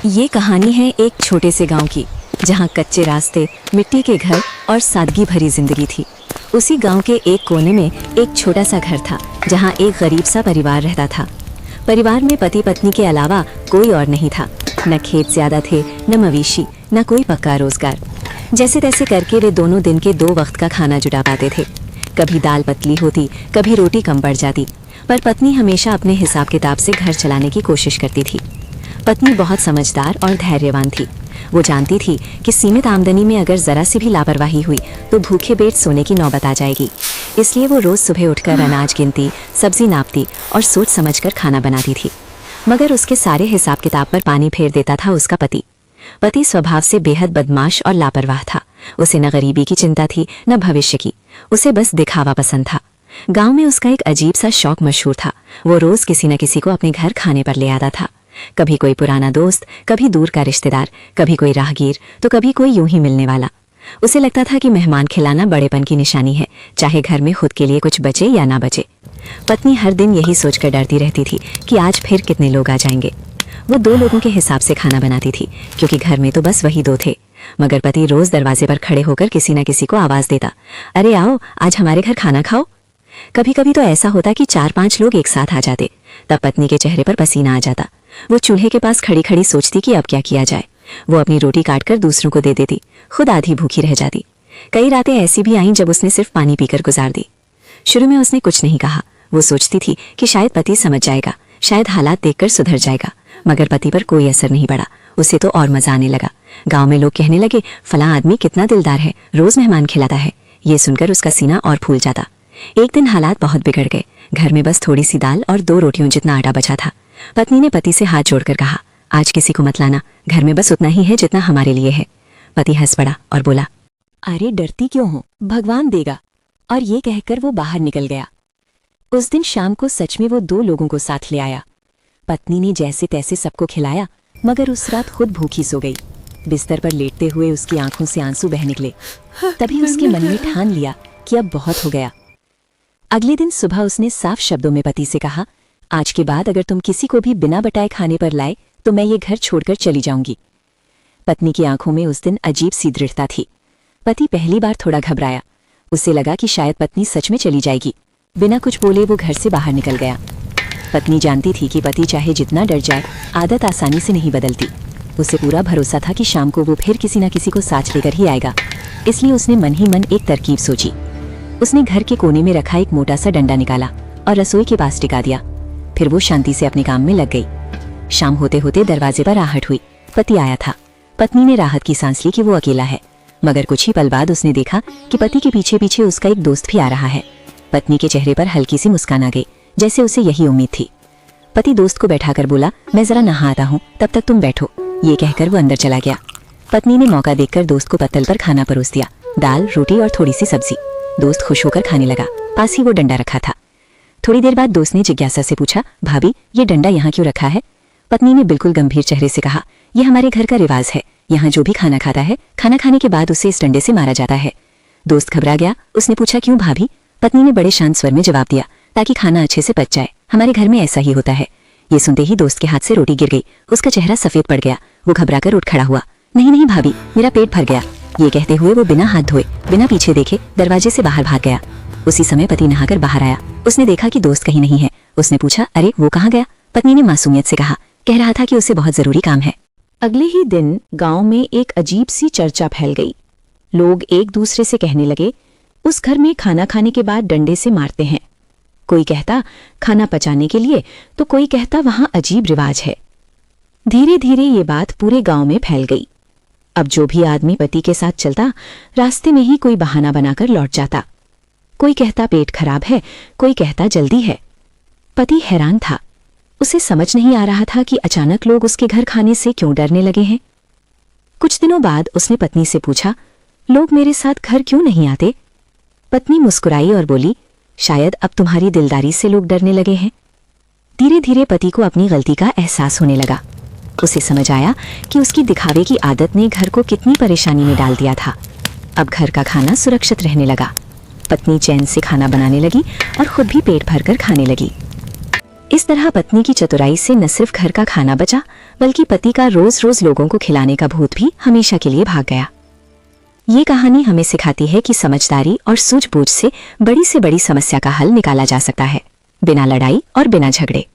ये कहानी है एक छोटे से गांव की, जहां कच्चे रास्ते, मिट्टी के घर और सादगी भरी जिंदगी थी। उसी गांव के एक कोने में एक छोटा सा घर था, जहां एक गरीब सा परिवार रहता था। परिवार में पति पत्नी के अलावा कोई और नहीं था। न खेत ज्यादा थे, न मवेशी, न कोई पक्का रोजगार। जैसे तैसे करके वे दोनों दिन के 2 वक्त का खाना जुटा पाते थे। कभी दाल पतली होती, कभी रोटी कम पड़ जाती, पर पत्नी हमेशा अपने हिसाब किताब से घर चलाने की कोशिश करती थी। पत्नी बहुत समझदार और धैर्यवान थी। वो जानती थी कि सीमित आमदनी में अगर जरा सी भी लापरवाही हुई तो भूखे पेट सोने की नौबत आ जाएगी। इसलिए वो रोज सुबह उठकर अनाज गिनती, सब्जी नापती और सोच समझकर खाना बनाती थी। मगर उसके सारे हिसाब किताब पर पानी फेर देता था उसका पति। पति स्वभाव से बेहद बदमाश और लापरवाह था। उसे न गरीबी की चिंता थी, न भविष्य की। उसे बस दिखावा पसंद था। गांव में उसका एक अजीब सा शौक मशहूर था। वो रोज किसी न किसी को अपने घर खाने पर ले आता था। कभी कोई पुराना दोस्त, कभी दूर का रिश्तेदार, कभी कोई राहगीर, तो कभी कोई यूं ही मिलने वाला। उसे लगता था कि मेहमान खिलाना बड़ेपन की निशानी है, चाहे घर में खुद के लिए कुछ बचे या ना बचे। पत्नी हर दिन यही सोचकर डरती रहती थी कि आज फिर कितने लोग आ जाएंगे। वो 2 लोगों के हिसाब से खाना बनाती थी, क्योंकि घर में तो बस वही 2 थे। मगर पति रोज दरवाजे पर खड़े होकर किसी न किसी को आवाज देता, अरे आओ, आज हमारे घर खाना खाओ। कभी कभी तो ऐसा होता कि 4-5 लोग एक साथ आ जाते। तब पत्नी के चेहरे पर पसीना आ जाता। वो चूल्हे के पास खड़ी खड़ी सोचती कि अब क्या किया जाए। वो अपनी रोटी काटकर दूसरों को दे देती, खुद आधी भूखी रह जाती। कई रातें ऐसी भी आईं जब उसने सिर्फ पानी पीकर गुजार दी। शुरू में उसने कुछ नहीं कहा। वो सोचती थी कि शायद पति समझ जाएगा, शायद हालात देखकर सुधर जाएगा। मगर पति पर कोई असर नहीं पड़ा। उसे तो और मजा आने लगा। गांव में लोग कहने लगे, फलां आदमी कितना दिलदार है, रोज मेहमान खिलाता है। ये सुनकर उसका सीना और फूल जाता। एक दिन हालात बहुत बिगड़ गए। घर में बस थोड़ी सी दाल और 2 रोटियों जितना आटा बचा था। पत्नी ने पति से हाथ जोड़कर कहा, आज किसी को मत लाना, घर में बस उतना ही है जितना हमारे लिए है। पति हंस पड़ा और बोला, अरे डरती क्यों हो, भगवान देगा। और ये कहकर वो बाहर निकल गया। उस दिन शाम को सच में वो 2 लोगों को साथ ले आया। पत्नी ने जैसे तैसे सबको खिलाया, मगर उस रात खुद भूखी सो गई। बिस्तर पर लेटते हुए उसकी आंखों से आंसू बह निकले। तभी उसके मन में ठान लिया कि अब बहुत हो गया। अगले दिन सुबह उसने साफ शब्दों में पति से कहा, आज के बाद अगर तुम किसी को भी बिना बताए खाने पर लाए तो मैं ये घर छोड़कर चली जाऊंगी। पत्नी की आंखों में उस दिन अजीब सी दृढ़ता थी। पति पहली बार थोड़ा घबराया। उसे लगा कि शायद पत्नी सच में चली जाएगी। बिना कुछ बोले वो घर से बाहर निकल गया। पत्नी जानती थी कि पति चाहे जितना डर जाए, आदत आसानी से नहीं बदलती। उसे पूरा भरोसा था कि शाम को वो फिर किसी न किसी को साथ लेकर ही आएगा। इसलिए उसने मन ही मन एक तरकीब सोची। उसने घर के कोने में रखा एक मोटा सा डंडा निकाला और रसोई के पास टिका दिया। फिर वो शांति से अपने काम में लग गई। शाम होते होते दरवाजे पर आहट हुई। पति आया था। पत्नी ने राहत की सांस ली कि वो अकेला है। मगर कुछ ही पल बाद उसने देखा कि पति के पीछे पीछे उसका एक दोस्त भी आ रहा है। पत्नी के चेहरे पर हल्की सी मुस्कान आ गई, जैसे उसे यही उम्मीद थी। पति दोस्त को बैठाकर बोला, मैं जरा नहा आता हूँ, तब तक तुम बैठो। ये कहकर वो अंदर चला गया। पत्नी ने मौका देखकर दोस्त को पत्तल पर खाना परोस दिया, दाल, रोटी और थोड़ी सी सब्जी। दोस्त खुश होकर खाने लगा। पास ही वो डंडा रखा था। थोड़ी देर बाद दोस्त ने जिज्ञासा से पूछा, भाभी, ये डंडा यहाँ क्यों रखा है? पत्नी ने बिल्कुल गंभीर चेहरे से कहा, यह हमारे घर का रिवाज है। यहाँ जो भी खाना खाता है, खाना खाने के बाद उसे इस डंडे से मारा जाता है। दोस्त घबरा गया। उसने पूछा, क्यों भाभी? पत्नी ने बड़े शांत स्वर में जवाब दिया, ताकि खाना अच्छे से पच जाए। हमारे घर में ऐसा ही होता है। ये सुनते ही दोस्त के हाथ से रोटी गिर गई। उसका चेहरा सफेद पड़ गया। वो घबराकर उठ खड़ा हुआ। नहीं नहीं भाभी, मेरा पेट भर गया। ये कहते हुए वो बिना हाथ धोए, बिना पीछे देखे दरवाजे से बाहर भाग गया। उसी समय पति नहाकर बाहर आया। उसने देखा कि दोस्त कहीं नहीं है। उसने पूछा, अरे वो कहाँ गया? पत्नी ने मासूमियत से कहा, कह रहा था कि उसे बहुत जरूरी काम है। अगले ही दिन गांव में एक अजीब सी चर्चा फैल गई। लोग एक दूसरे से कहने लगे, उस घर में खाना खाने के बाद डंडे से मारते हैं। कोई कहता खाना पचाने के लिए, तो कोई कहता वहां अजीब रिवाज है। धीरे धीरे ये बात पूरे गांव में फैल गई। अब जो भी आदमी पति के साथ चलता, रास्ते में ही कोई बहाना बनाकर लौट जाता। कोई कहता पेट खराब है, कोई कहता जल्दी है। पति हैरान था। उसे समझ नहीं आ रहा था कि अचानक लोग उसके घर खाने से क्यों डरने लगे हैं। कुछ दिनों बाद उसने पत्नी से पूछा, लोग मेरे साथ घर क्यों नहीं आते? पत्नी मुस्कुराई और बोली, शायद अब तुम्हारी दिलदारी से लोग डरने लगे हैं। धीरे धीरे पति को अपनी गलती का एहसास होने लगा। उसे समझ आया कि उसकी दिखावे की आदत ने घर को कितनी परेशानी में डाल दिया था। अब घर का खाना सुरक्षित रहने लगा। पत्नी चैन से खाना बनाने लगी और खुद भी पेट भरकर खाने लगी। इस तरह पत्नी की चतुराई से न सिर्फ घर का खाना बचा, बल्कि पति का रोज रोज लोगों को खिलाने का भूत भी हमेशा के लिए भाग गया। ये कहानी हमें सिखाती है कि समझदारी और सूझबूझ से बड़ी समस्या का हल निकाला जा सकता है, बिना लड़ाई और बिना झगड़े।